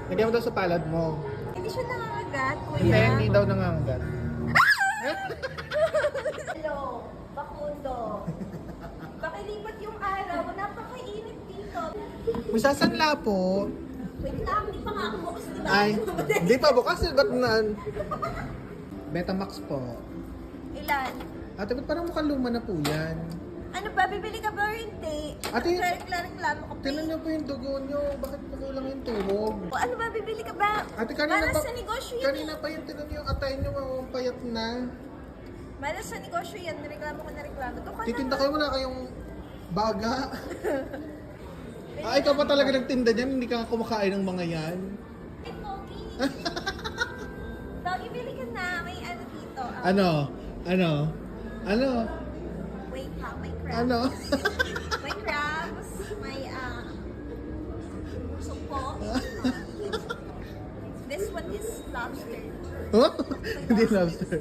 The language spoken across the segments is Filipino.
Lagyan mo daw sa palad mo. Hindi siya nangangagat, kuya. Hindi daw nangangagat. Hello, Bakundo. Pakilipat yung araw, napakainit dito. Masasanla po. Wait lang, di pa nga ako bukas, di ba? Ay, hindi pa bukas. Ba't na? Betamax po. Ilan? Ate, ba't parang mukhang luma na po yan? Ano ba, bibili ka ba or hindi? Ate, Reklamo ka pa. Tinan niyo po yung dugo niyo. Bakit po kulang yung tuhog? O, ano ba, bibili ka ba? Ate, kanina Para pa, sa negosyo yan. kanina pa yung tinan niyo yung atay niyo. Ang payat na. Para sa negosyo yan, reklamo ka na reklamo. Doon ka Titinda na. kayo, wala kayong baga. Ikaw pa talaga nagtinda niyan. Hindi ka kumakain ng mga yan. Ay, Pogi. Pogi, bili ka na. May ano dito. Ano? Ano? Ano? Wait ha, may crabs. Ano? May crabs. May, sumpo. This one is lobster. Huh? Hindi lobster.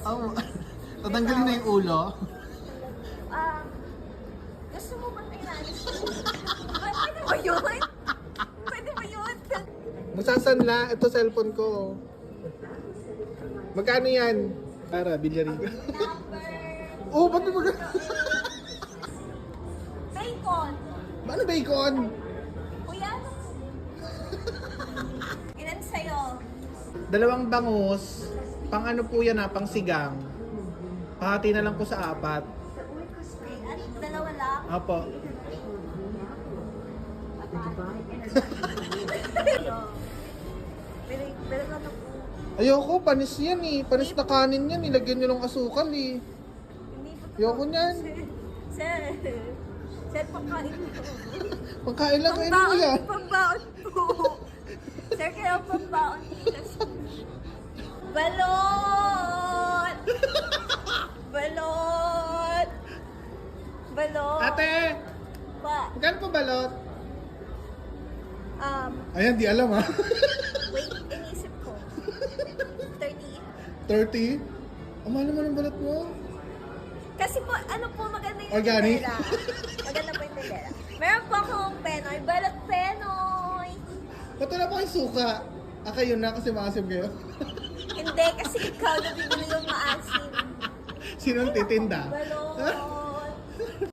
Oh, tatanggalin na yung ulo. Gusto mo ba kailangan? Pwede ba yun? Pwede ba yun? Masasanla. Ito cellphone ko. Magkano yan? Para, bilyari. Oh, ba't mo mag- Bacon. Paano bacon? Kuya, ano? Ilan sa'yo? Dalawang bangus. Pang ano po yan pang sigang. Pahati na lang po sa 4. Okay, at dalawa lang. Apo. Pero ano po? Ayoko, panis yan eh. Panis na kanin yan. Nilagyan nyo ng asukal eh. Hindi po. Ayoko niyan. Sir, sir, pagkain po. Pagkain lang, kainin mo yan. Pambaon po. Sir, kaya pambaon po. Balot! Balot! Balot! Ate! Pa, Magkano po balot? um, Ayan, di alam ha. wait, inisip ko. 30. 30? Ang mahal naman ang balot mo. Kasi po, ano po, maganda yung Organic? tindera. Maganda po yung tindera. Meron po akong penoy, balot penoy. Ba't wala pa kayong suka? Kayo na kasi maasim kayo. Hindi, kasi ikaw na bibili yung maasim. Sinong titinda? Balot.